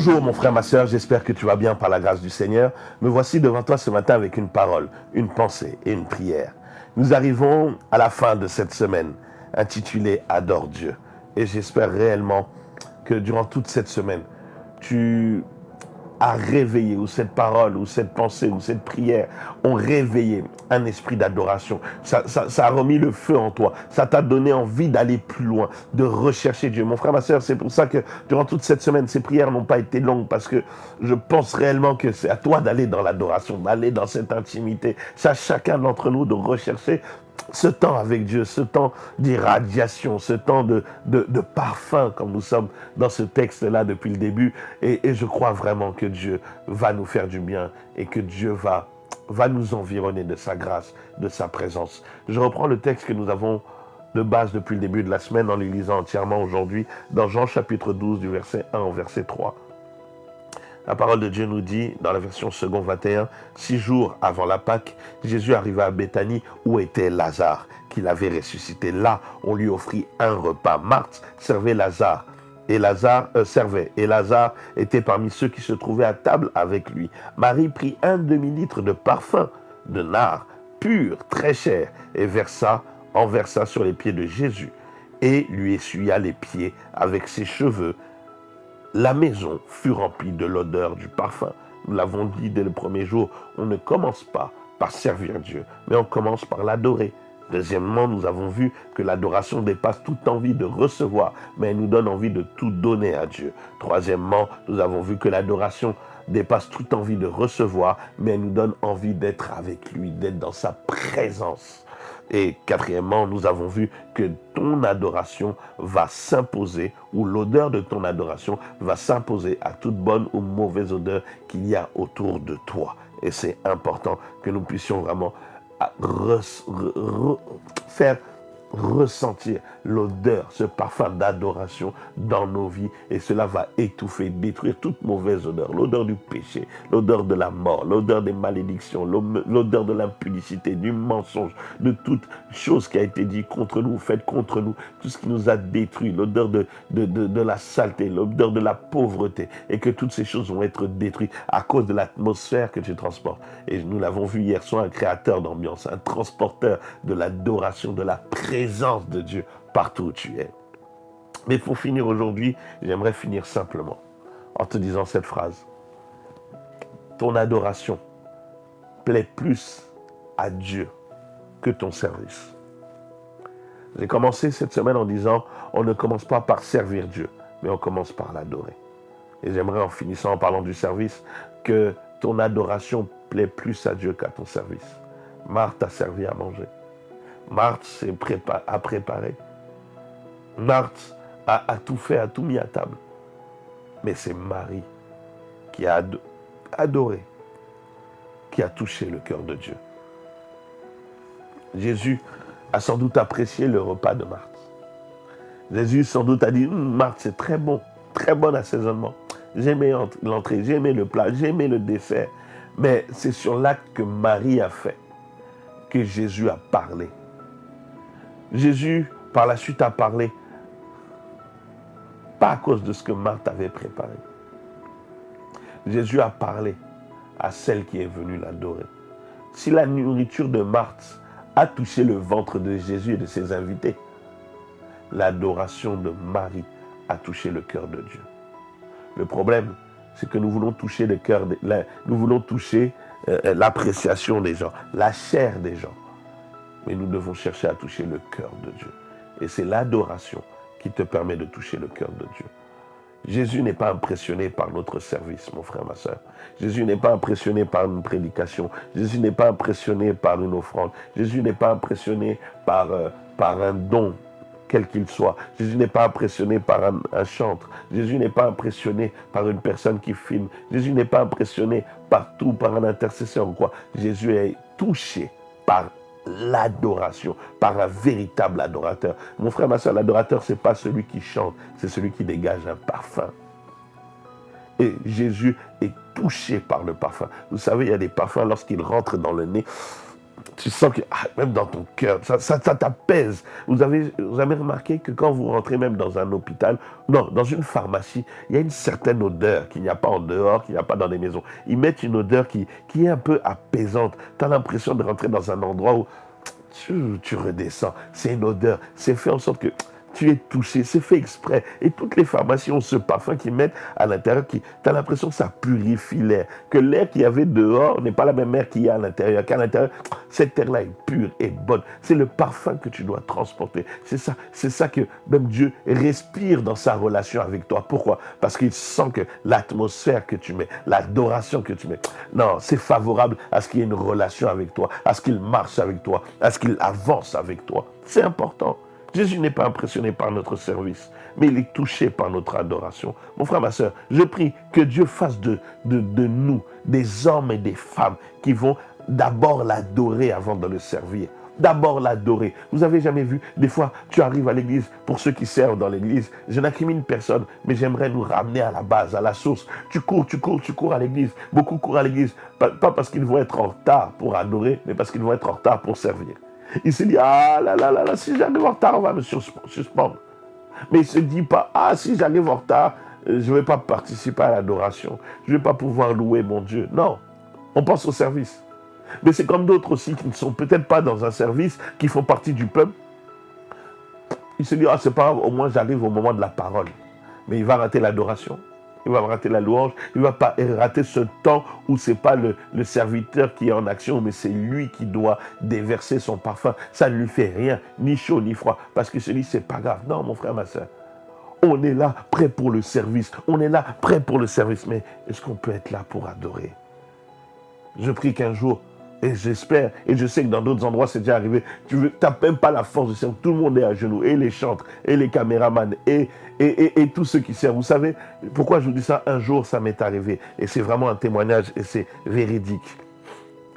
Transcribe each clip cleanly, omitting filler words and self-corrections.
Bonjour mon frère, ma soeur, j'espère que tu vas bien par la grâce du Seigneur. Me voici devant toi ce matin avec une parole, une pensée et une prière. Nous arrivons à la fin de cette semaine intitulée Adore Dieu. Et j'espère réellement que durant toute cette semaine, tu as réveillé, ou cette parole, ou cette pensée, ou cette prière ont réveillé un esprit d'adoration. Ça a remis le feu en toi. Ça t'a donné envie d'aller plus loin, de rechercher Dieu. Mon frère, ma soeur, c'est pour ça que durant toute cette semaine, ces prières n'ont pas été longues, parce que je pense réellement que c'est à toi d'aller dans l'adoration, d'aller dans cette intimité. C'est à chacun d'entre nous de rechercher ce temps avec Dieu, ce temps d'irradiation, ce temps de parfum, comme nous sommes dans ce texte-là depuis le début. Et je crois vraiment que Dieu va nous faire du bien et que Dieu va nous environner de sa grâce, de sa présence. Je reprends le texte que nous avons de base depuis le début de la semaine en le lisant entièrement aujourd'hui dans Jean chapitre 12 du verset 1 au verset 3. La parole de Dieu nous dit, dans la version second 21, 6 jours avant la Pâque, Jésus arriva à Béthanie où était Lazare, qu'il avait ressuscité. Là, on lui offrit un repas. Marthe servait Lazare. Et Lazare était parmi ceux qui se trouvaient à table avec lui. Marie prit un demi-litre de parfum de nard pur, très cher, et en versa sur les pieds de Jésus, et lui essuya les pieds avec ses cheveux. La maison fut remplie de l'odeur du parfum. Nous l'avons dit dès le premier jour, on ne commence pas par servir Dieu, mais on commence par l'adorer. Deuxièmement, nous avons vu que l'adoration dépasse toute envie de recevoir, mais elle nous donne envie de tout donner à Dieu. Troisièmement, nous avons vu que l'adoration dépasse toute envie de recevoir, mais elle nous donne envie d'être avec lui, d'être dans sa présence. Et quatrièmement, nous avons vu que ton adoration va s'imposer, ou l'odeur de ton adoration va s'imposer à toute bonne ou mauvaise odeur qu'il y a autour de toi. Et c'est important que nous puissions vraiment faire ressentir l'odeur, ce parfum d'adoration dans nos vies, et cela va étouffer, détruire toute mauvaise odeur, l'odeur du péché, l'odeur de la mort, l'odeur des malédictions, l'odeur de l'impudicité, du mensonge, de toute chose qui a été dit contre nous, faite contre nous, tout ce qui nous a détruit, l'odeur de la saleté, l'odeur de la pauvreté, et que toutes ces choses vont être détruites à cause de l'atmosphère que tu transportes. Et nous l'avons vu hier soir, un créateur d'ambiance, un transporteur de l'adoration, de la présence de Dieu partout où tu es. Mais pour finir aujourd'hui, j'aimerais finir simplement en te disant cette phrase. Ton adoration plaît plus à Dieu que ton service. J'ai commencé cette semaine en disant, on ne commence pas par servir Dieu, mais on commence par l'adorer. Et j'aimerais, en finissant en parlant du service, que ton adoration plaît plus à Dieu qu'à ton service. Marthe a servi à manger. Marthe a préparé. Marthe a tout fait, a tout mis à table. Mais c'est Marie qui a adoré, qui a touché le cœur de Dieu. Jésus a sans doute apprécié le repas de Marthe. Jésus sans doute a dit, Marthe, c'est très bon assaisonnement. J'ai aimé l'entrée, j'ai aimé le plat, j'ai aimé le dessert. Mais c'est sur l'acte que Marie a fait que Jésus a parlé. Jésus, par la suite, a parlé, pas à cause de ce que Marthe avait préparé. Jésus a parlé à celle qui est venue l'adorer. Si la nourriture de Marthe a touché le ventre de Jésus et de ses invités, l'adoration de Marie a touché le cœur de Dieu. Le problème, c'est que nous voulons toucher le cœur, nous voulons toucher l'appréciation des gens, la chair des gens. Mais nous devons chercher à toucher le cœur de Dieu. Et c'est l'adoration qui te permet de toucher le cœur de Dieu. Jésus n'est pas impressionné par notre service, mon frère, ma soeur. Jésus n'est pas impressionné par une prédication. Jésus n'est pas impressionné par une offrande. Jésus n'est pas impressionné par un don, quel qu'il soit. Jésus n'est pas impressionné par un chantre. Jésus n'est pas impressionné par une personne qui filme. Jésus n'est pas impressionné partout par un intercesseur ou quoi. Jésus est touché par l'adoration, par un véritable adorateur. Mon frère, ma soeur, l'adorateur, ce n'est pas celui qui chante, c'est celui qui dégage un parfum. Et Jésus est touché par le parfum. Vous savez, il y a des parfums, lorsqu'ils rentrent dans le nez, tu sens que même dans ton cœur, ça t'apaise. Vous avez remarqué que quand vous rentrez même dans un hôpital, non, dans une pharmacie, il y a une certaine odeur qu'il n'y a pas en dehors, qu'il n'y a pas dans les maisons. Ils mettent une odeur qui est un peu apaisante. Tu as l'impression de rentrer dans un endroit où tu redescends. C'est une odeur. C'est fait en sorte que tu es touché, c'est fait exprès. Et toutes les pharmacies ont ce parfum qu'ils mettent à l'intérieur tu as l'impression que ça purifie l'air. Que l'air qu'il y avait dehors n'est pas la même air qu'il y a à l'intérieur. Qu'à l'intérieur, cette air-là est pure et bonne. C'est le parfum que tu dois transporter. C'est ça que même Dieu respire dans sa relation avec toi. Pourquoi? Parce qu'il sent que l'atmosphère que tu mets, l'adoration que tu mets, non, c'est favorable à ce qu'il y ait une relation avec toi, à ce qu'il marche avec toi, à ce qu'il avance avec toi. C'est important. Jésus n'est pas impressionné par notre service, mais il est touché par notre adoration. Mon frère, ma soeur, je prie que Dieu fasse de nous des hommes et des femmes qui vont d'abord l'adorer avant de le servir. D'abord l'adorer. Vous avez jamais vu, des fois, tu arrives à l'église, pour ceux qui servent dans l'église, je n'incrimine personne, mais j'aimerais nous ramener à la base, à la source. Tu cours à l'église. Beaucoup courent à l'église, pas parce qu'ils vont être en retard pour adorer, mais parce qu'ils vont être en retard pour servir. Il se dit, ah là là là là, si j'arrive en retard, on va me suspendre. Mais il ne se dit pas, ah si j'arrive en retard, je ne vais pas participer à l'adoration. Je ne vais pas pouvoir louer mon Dieu. Non, on pense au service. Mais c'est comme d'autres aussi qui ne sont peut-être pas dans un service, qui font partie du peuple. Il se dit, ah c'est pas grave, au moins j'arrive au moment de la parole. Mais il va rater l'adoration. Il va rater la louange, il ne va pas rater ce temps où ce n'est pas le serviteur qui est en action, mais c'est lui qui doit déverser son parfum. Ça ne lui fait rien, ni chaud ni froid, parce que celui, c'est pas grave. Non, mon frère, ma soeur, on est là, prêt pour le service. On est là, prêt pour le service. Mais est-ce qu'on peut être là pour adorer? Je prie qu'un jour, et j'espère, et je sais que dans d'autres endroits c'est déjà arrivé, tu n'as même pas la force de servir, tout le monde est à genoux, et les chantres, et les caméramans, et tous ceux qui servent. Vous savez, pourquoi je vous dis ça? Un jour ça m'est arrivé, et c'est vraiment un témoignage, et c'est véridique.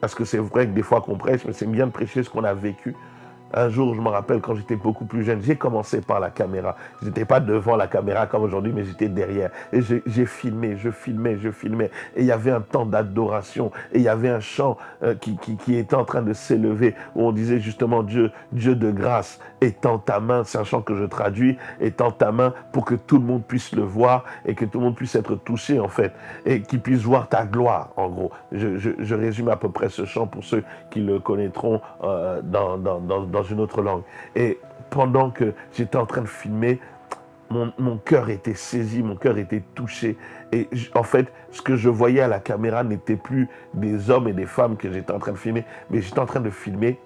Parce que c'est vrai que des fois qu'on prêche, mais c'est bien de prêcher ce qu'on a vécu. Un jour, je me rappelle, quand j'étais beaucoup plus jeune, j'ai commencé par la caméra. Je n'étais pas devant la caméra comme aujourd'hui, mais j'étais derrière. Et j'ai filmé, je filmais. Et il y avait un temps d'adoration. Et il y avait un chant qui était en train de s'élever, où on disait justement, Dieu de grâce, étends ta main. C'est un chant que je traduis. Étends ta main pour que tout le monde puisse le voir et que tout le monde puisse être touché, en fait. Et qu'il puisse voir ta gloire, en gros. Je résume à peu près ce chant pour ceux qui le connaîtront dans une autre langue. Et pendant que j'étais en train de filmer, mon cœur était saisi, mon cœur était touché. Et en fait, ce que je voyais à la caméra n'était plus des hommes et des femmes que j'étais en train de filmer, mais j'étais en train de filmer,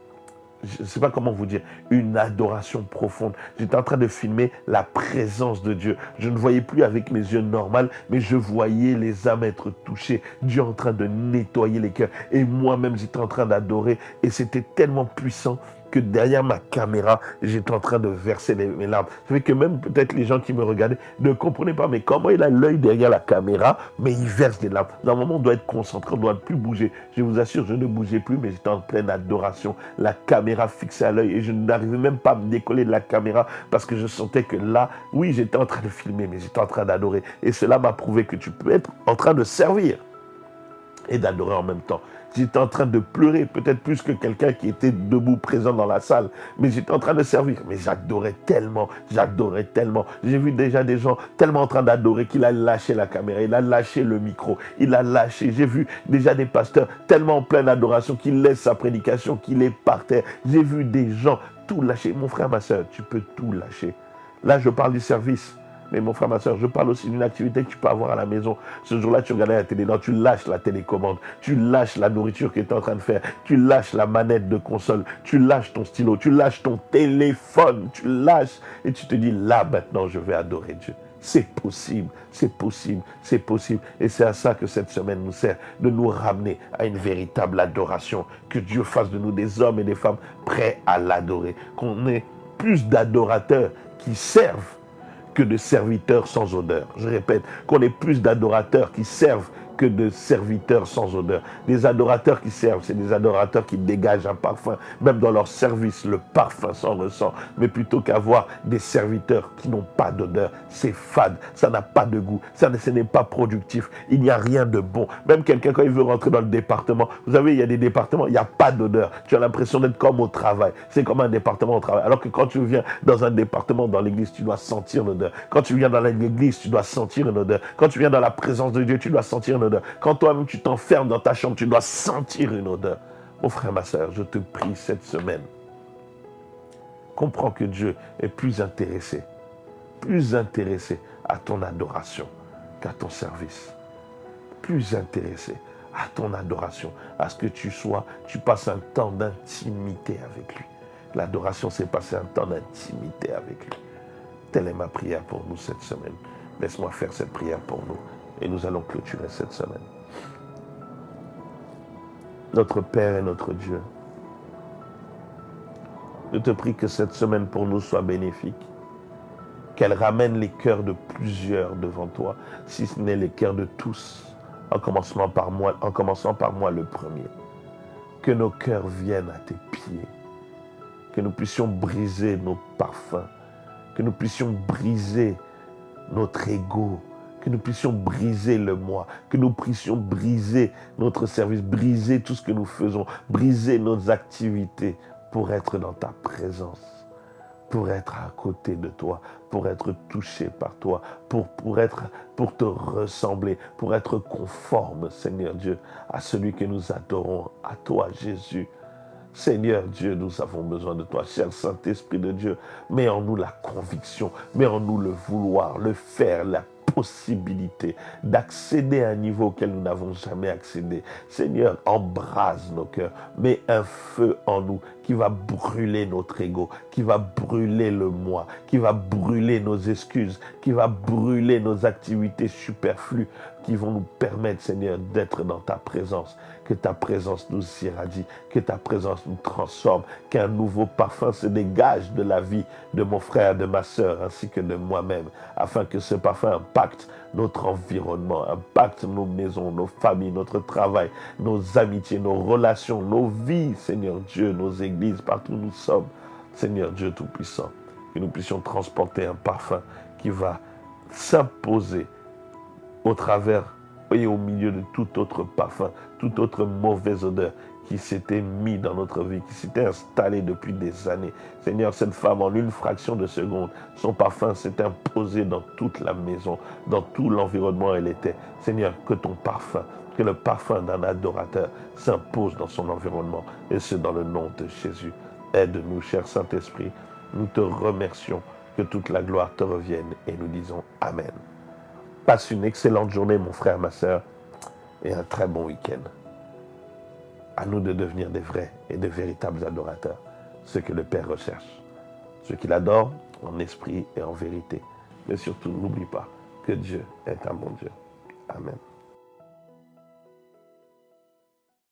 je ne sais pas comment vous dire, une adoration profonde. J'étais en train de filmer la présence de Dieu. Je ne voyais plus avec mes yeux normaux, mais je voyais les âmes être touchées. Dieu en train de nettoyer les cœurs. Et moi-même, j'étais en train d'adorer. Et c'était tellement puissant que derrière ma caméra, j'étais en train de verser mes larmes. Ça fait que même peut-être les gens qui me regardaient ne comprenaient pas, mais comment il a l'œil derrière la caméra, mais il verse des larmes. Dans un moment, on doit être concentré, on ne doit plus bouger. Je vous assure, je ne bougeais plus, mais j'étais en pleine adoration. La caméra fixée à l'œil et je n'arrivais même pas à me décoller de la caméra parce que je sentais que là, oui, j'étais en train de filmer, mais j'étais en train d'adorer. Et cela m'a prouvé que tu peux être en train de servir et d'adorer en même temps. J'étais en train de pleurer, peut-être plus que quelqu'un qui était debout, présent dans la salle. Mais j'étais en train de servir. Mais j'adorais tellement. J'ai vu déjà des gens tellement en train d'adorer qu'il a lâché la caméra, il a lâché le micro, il a lâché. J'ai vu déjà des pasteurs tellement en pleine adoration qu'il laisse sa prédication, qu'il est par terre. J'ai vu des gens tout lâcher. Mon frère, ma soeur, tu peux tout lâcher. Là, je parle du service. Mais mon frère, ma soeur, je parle aussi d'une activité que tu peux avoir à la maison. Ce jour-là, tu regardais la télé, non, tu lâches la télécommande, tu lâches la nourriture que tu es en train de faire, tu lâches la manette de console, tu lâches ton stylo, tu lâches ton téléphone, tu lâches et tu te dis, là, maintenant, je vais adorer Dieu. C'est possible. Et c'est à ça que cette semaine nous sert, de nous ramener à une véritable adoration. Que Dieu fasse de nous des hommes et des femmes prêts à l'adorer. Qu'on ait plus d'adorateurs qui servent que de serviteurs sans odeur. Je répète, qu'on ait plus d'adorateurs qui servent que de serviteurs sans odeur. Des adorateurs qui servent, c'est des adorateurs qui dégagent un parfum. Même dans leur service, le parfum s'en ressent. Mais plutôt qu'avoir des serviteurs qui n'ont pas d'odeur, c'est fade, ça n'a pas de goût, ce n'est pas productif, il n'y a rien de bon. Même quelqu'un, quand il veut rentrer dans le département, vous savez, il y a des départements, il n'y a pas d'odeur. Tu as l'impression d'être comme au travail. C'est comme un département au travail. Alors que quand tu viens dans un département, dans l'église, tu dois sentir l'odeur. Quand tu viens dans l'église, tu dois sentir une odeur. Quand tu viens dans la présence de Dieu, tu dois sentir une odeur. Quand toi-même tu t'enfermes dans ta chambre, tu dois sentir une odeur. Mon frère, ma soeur, je te prie cette semaine, comprends que Dieu est plus intéressé à ton adoration qu'à ton service. Plus intéressé à ton adoration, à ce que tu passes un temps d'intimité avec lui. L'adoration, c'est passer un temps d'intimité avec lui. Telle est ma prière pour nous cette semaine. Laisse-moi faire cette prière pour nous et nous allons clôturer cette semaine. Notre Père et notre Dieu, je te prie que cette semaine pour nous soit bénéfique, qu'elle ramène les cœurs de plusieurs devant toi, si ce n'est les cœurs de tous, en commençant par moi le premier. Que nos cœurs viennent à tes pieds, que nous puissions briser nos parfums, que nous puissions briser notre ego, que nous puissions briser le moi, que nous puissions briser notre service, briser tout ce que nous faisons, briser nos activités pour être dans ta présence, pour être à côté de toi, pour être touché par toi, pour te ressembler, pour être conforme, Seigneur Dieu, à celui que nous adorons, à toi, Jésus. Seigneur Dieu, nous avons besoin de toi, cher Saint-Esprit de Dieu. Mets en nous la conviction, mets en nous le vouloir, le faire, la possibilité d'accéder à un niveau auquel nous n'avons jamais accédé. Seigneur, embrase nos cœurs, mets un feu en nous qui va brûler notre ego, qui va brûler le moi, qui va brûler nos excuses, qui va brûler nos activités superflues, qui vont nous permettre, Seigneur, d'être dans ta présence. Que ta présence nous irradie, que ta présence nous transforme, qu'un nouveau parfum se dégage de la vie de mon frère, de ma sœur, ainsi que de moi-même, afin que ce parfum impacte notre environnement, impacte nos maisons, nos familles, notre travail, nos amitiés, nos relations, nos vies, Seigneur Dieu, nos églises, partout où nous sommes. Seigneur Dieu Tout-Puissant, que nous puissions transporter un parfum qui va s'imposer au travers et au milieu de tout autre parfum, toute autre mauvaise odeur qui s'était mis dans notre vie, qui s'était installée depuis des années. Seigneur, cette femme, en une fraction de seconde, son parfum s'est imposé dans toute la maison, dans tout l'environnement où elle était. Seigneur, que ton parfum, que le parfum d'un adorateur s'impose dans son environnement, et ce dans le nom de Jésus. Aide-nous, cher Saint-Esprit. Nous te remercions, que toute la gloire te revienne, et nous disons Amen. Passe une excellente journée, mon frère, ma sœur, et un très bon week-end. À nous de devenir des vrais et de véritables adorateurs, ceux que le Père recherche, ceux qui l'adorent en esprit et en vérité. Mais surtout, n'oublie pas que Dieu est un bon Dieu. Amen.